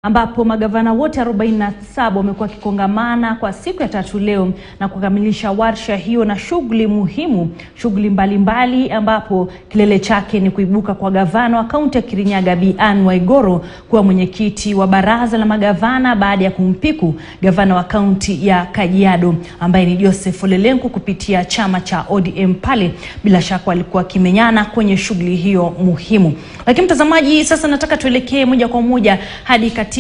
ambapo magavana wote 47 wamekuwa kikongamana kwa siku ya 3 leo na kukamilisha warsha hiyo na shughuli mbalimbali, ambapo kilele chake ni kuibuka kwa gavana wa kaunti ya Kirinyaga Bi Anne Waiguru kuwa mwenyekiti wa baraza la magavana baada ya kumpiku gavana wa kaunti ya Kajiado ambaye ni Joseph Olelenku kupitia chama cha ODM pale. Bila shaka walikuwa kimenyana kwenye shughuli hiyo muhimu. Lakini mtazamaji, sasa nataka tuelekee moja kwa moja hadi katika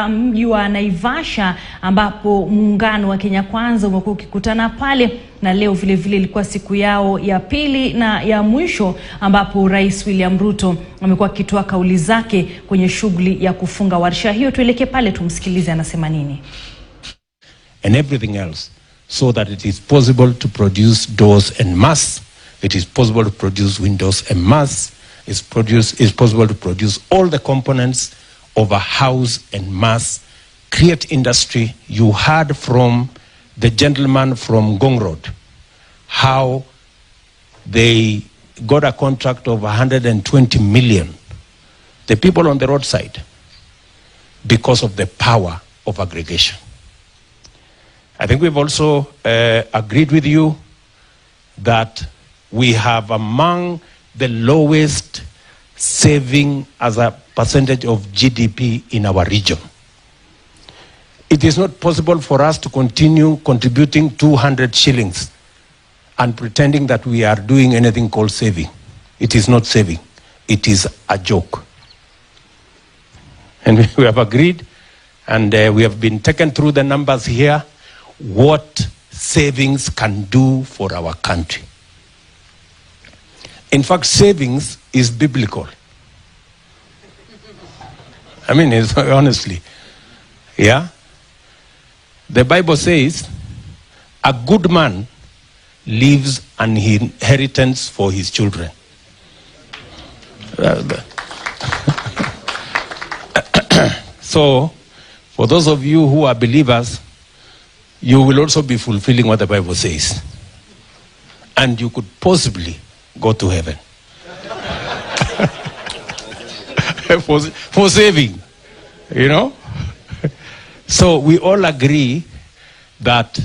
mji wa Naivasha, ambapo muungano wa Kenya Kwanza umekuwa ukikutana pale, na leo vile vile ilikuwa siku yao ya pili na ya mwisho, ambapo Rais William Ruto amekuwa akitoa kauli zake kwenye shughuli ya kufunga warsha hiyo. Tuelekee pale tumsikilize anasema nini. And everything else, so that it is possible to produce doors en masse, it is possible to produce windows en masse, it's possible to produce all the components of a house en masse, create industry. You heard from the gentleman from Gong Road how they got a contract of 120 million, the people on the roadside, because of the power of aggregation. I think we've also agreed with you that we have among the lowest saving as a percentage of GDP in our region. It is not possible for us to continue contributing 200 shillings and pretending that we are doing anything called saving. It is not saving. It is a joke. And we have agreed, and we have been taken through the numbers here, what savings can do for our country. In fact, savings is biblical. I mean, it's, honestly, yeah? The Bible says, a good man leaves an inheritance for his children. So, for those of you who are believers, you will also be fulfilling what the Bible says. And you could possibly go to heaven. for saving, you know? So we all agree that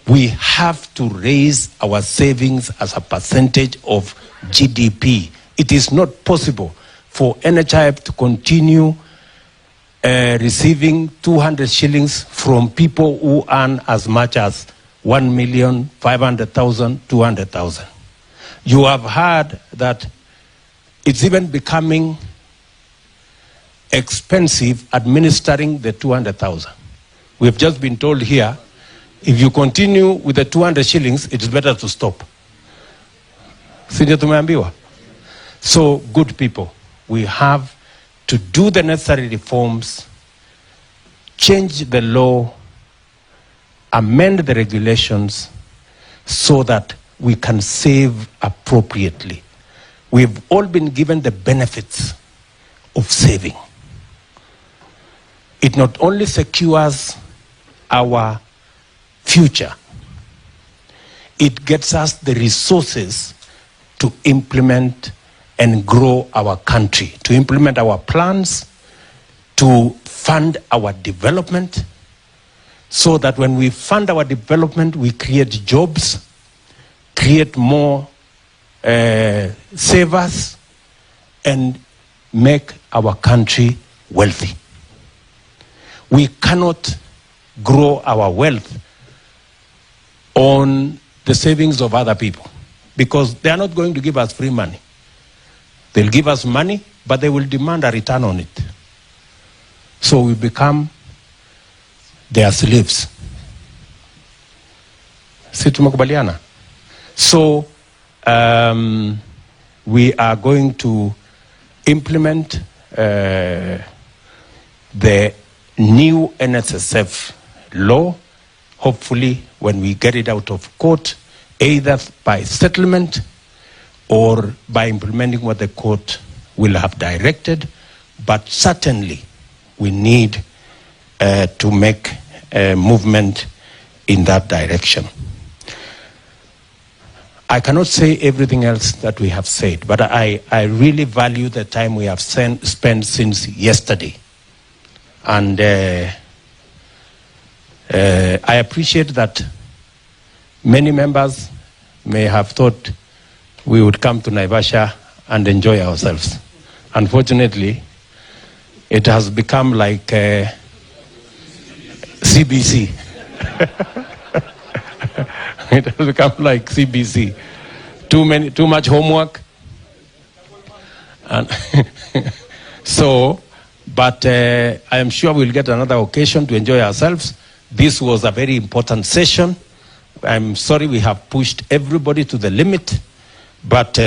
we have to raise our savings as a percentage of GDP. It is not possible for NHIF to continue receiving 200 shillings from people who earn as much as 1,500,000, 200,000. You have heard that it's even becoming expensive administering the 200,000. We've just been told here, if you continue with the 200 shillings, it's better to stop. So, good people, we have to do the necessary reforms, change the law, amend the regulations so that we can save appropriately. We've all been given the benefits of saving. It not only secures our future, it gets us the resources to implement and grow our country, to implement our plans, to fund our development, so that when we fund our development, we create jobs, create more savers, and make our country wealthy. We cannot grow our wealth on the savings of other people, because they are not going to give us free money. They'll give us money, but they will demand a return on it. So we become their slaves. Si tumekubaliana? So we are going to implement the new NSSF law, hopefully when we get it out of court, either by settlement or by implementing what the court will have directed. But certainly we need to make a movement in that direction. I cannot say everything else that we have said, but I really value the time we have spent since yesterday And I appreciate that many members may have thought we would come to Naivasha and enjoy ourselves. Unfortunately, it has become like CBC. It has become like CBC. Too much homework. And but I am sure we'll get another occasion to enjoy ourselves. This was a very important session. I'm sorry we have pushed everybody to the limit, but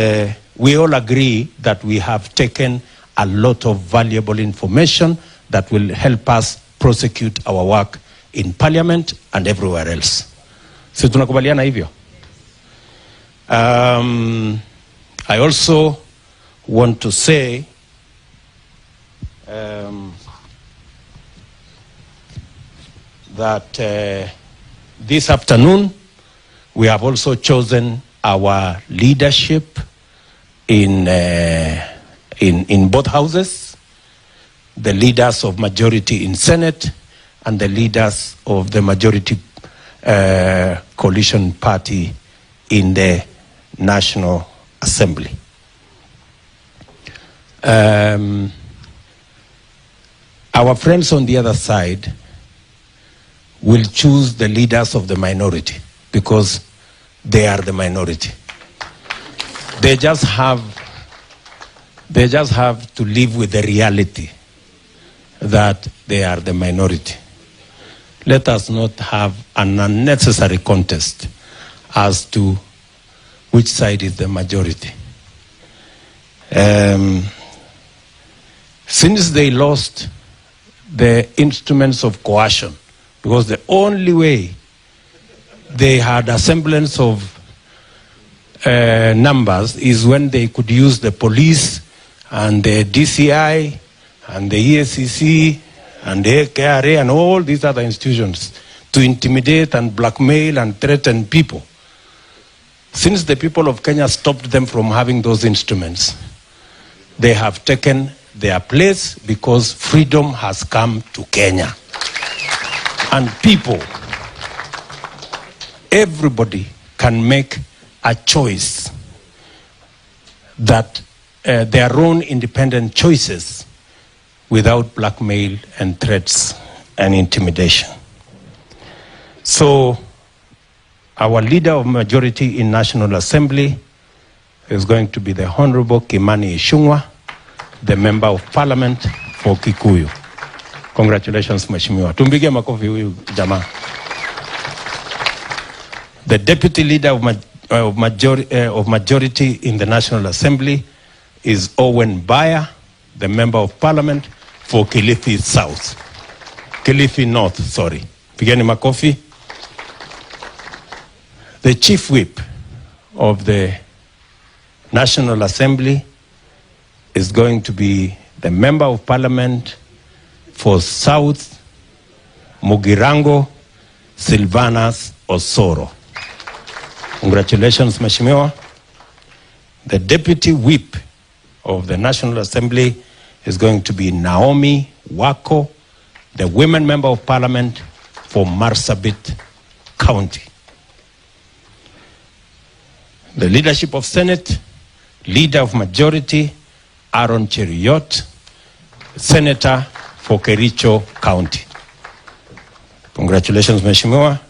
we all agree that we have taken a lot of valuable information that will help us prosecute our work in Parliament and everywhere else. So tunakubaliana hivyo. I also want to say that this afternoon we have also chosen our leadership in both houses, the leaders of majority in Senate and the leaders of the majority coalition party in the National Assembly. Our friends on the other side will choose the leaders of the minority because they are the minority. They just have to live with the reality that they are the minority. Let us not have an unnecessary contest as to which side is the majority. Since they lost the instruments of coercion, because the only way they had a semblance of numbers is when they could use the police and the DCI and the ESCC and the KRA and all these other institutions to intimidate and blackmail and threaten people. Since the people of Kenya stopped them from having those instruments, they have taken their place because freedom has come to Kenya. And people, everybody can make a choice that their own independent choices without blackmail and threats and intimidation. So our leader of majority in National Assembly is going to be the Honorable Kimani Ichung'wah, the Member of Parliament for Kikuyu. Congratulations, Mheshimiwa. Tumpige makofi huyu jamaa. The Deputy Leader of Majority in the National Assembly is Owen Baya, the Member of Parliament for Kilifi South. Kilifi North, sorry. Pigeni makofi. The Chief Whip of the National Assembly is going to be the Member of Parliament for South Mugirango, Silvanus Osoro. Congratulations, Mheshimiwa. The Deputy Whip of the National Assembly is going to be Naomi Wako, the Women Member of Parliament for Marsabit County. The Leadership of Senate, Leader of Majority, Aaron Cheruiyot, Senator for Kericho County. Congratulations, Mheshimiwa.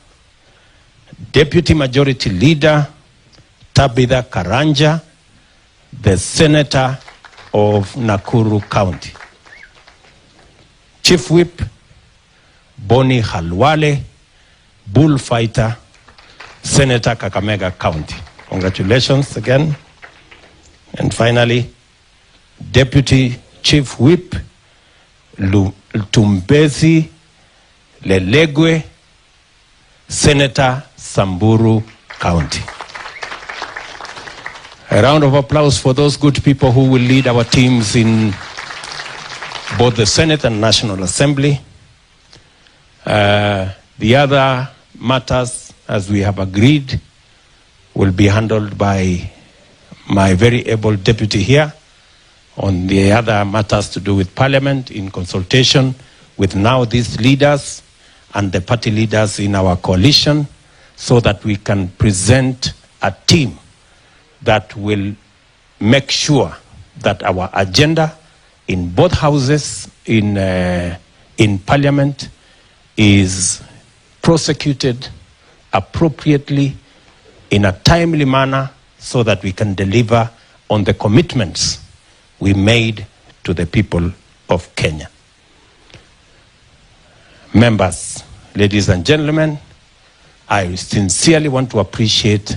Deputy Majority Leader, Tabitha Karanja, the Senator of Nakuru County. Chief Whip, Boni Halwale, Bullfighter, Senator Kakamega County. Congratulations again. And finally, Deputy Chief Whip, Tumbezi Lelegwe, Senator Samburu County. A round of applause for those good people who will lead our teams in both the Senate and National Assembly. The other matters, as we have agreed, will be handled by my very able deputy here on the other matters to do with Parliament in consultation with now these leaders and the party leaders in our coalition, so that we can present a team that will make sure that our agenda in both houses in Parliament is prosecuted appropriately in a timely manner, so that we can deliver on the commitments we made to the people of Kenya. Members, ladies and gentlemen, I sincerely want to appreciate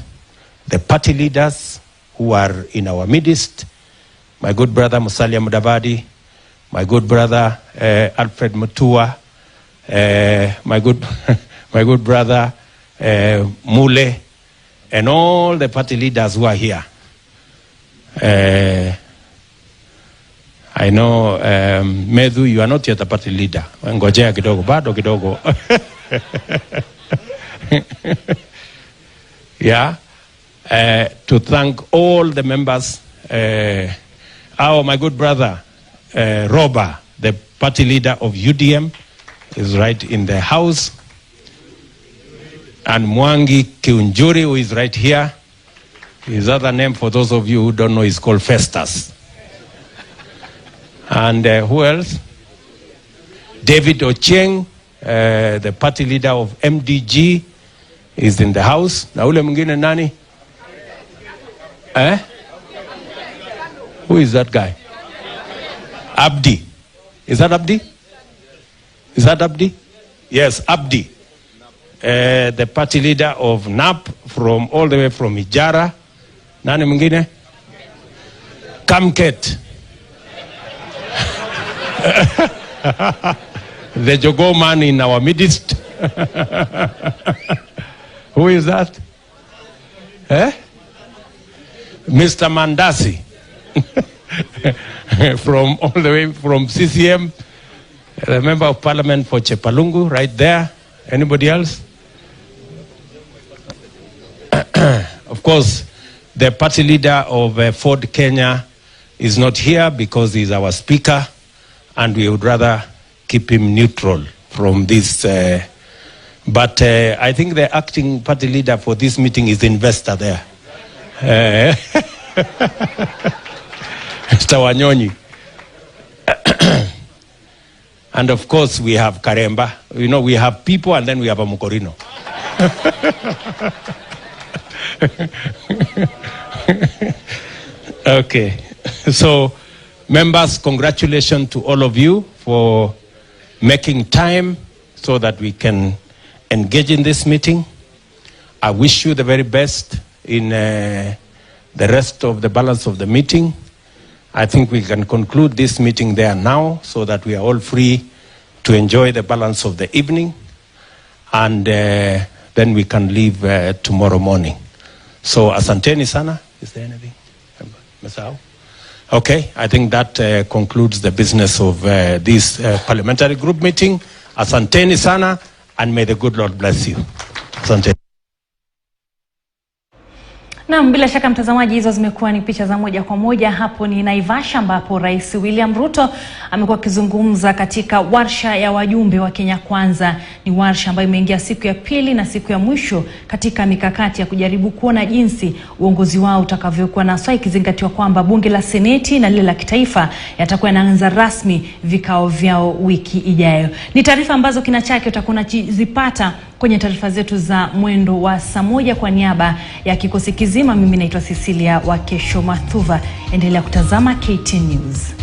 the party leaders who are in our midst, my good brother Musalia Mudavadi, my good brother Alfred Mutua, my good brother Mule, and all the party leaders who are here. I know, Medhu, you are not yet a party leader. Ngojea kidogo, bado kidogo. Yeah. To thank all the members. My good brother, Roba, the party leader of UDM, is right in the house. And Mwangi Kiunjuri, who is right here. His other name, for those of you who don't know, is called Festus. And who else? David Ochieng, the party leader of MDG, is in the house. Na ule mwingine nani? Who is that guy? Abdi. Is that Abdi? Is that Abdi? Yes, Abdi. The party leader of NAP, from all the way from Ijara. Nani mwingine? Kamket. The Jogo man in our midst. Who is that? Mr. Mandasi. From all the way from CCM. The member of parliament for Chepalungu, right there. Anybody else? Of course, the party leader of Ford Kenya is not here because he's our speaker, and we would rather keep him neutral from this. But I think the acting party leader for this meeting is the investor there. Mr. Wanyonyi. And of course, we have Karemba. You know, we have people, and then we have a Mukorino. Okay. So, members, congratulations to all of you for making time so that we can engage in this meeting. I wish you the very best in the rest of the balance of the meeting. I think we can conclude this meeting there now, so that we are all free to enjoy the balance of the evening, and then we can leave tomorrow morning. So, asanteni sana. Is there anything? Masao? Okay, I think that concludes the business of this parliamentary group meeting. Asanteni sana, and may the good Lord bless you. Asanteni. Na bila shaka mtazamaji, hizo zimekuwa ni picha za moja kwa moja. Hapo ni Naivasha, ambapo Rais William Ruto amekuwa akizungumza katika warsha ya wajumbe wa Kenya Kwanza. Ni warsha ambayo imeingia siku ya pili na siku ya mwisho katika mikakati ya kujaribu kuona jinsi uongozi wao utakavyokuwa, na hasa ikizingatiwa kwamba bunge la Seneti na lile la kitaifa yatakuwa yanaanza rasmi vikao vyao wiki ijayo. Ni taarifa ambazo kina chake utakuwa unazipata kwenye taarifa zetu za mwendo wa saa moja. Kwa niaba ya kikosi kizima, mimi naitwa Cecilia wa Kesho Mathuva. Endelea kutazama KT News.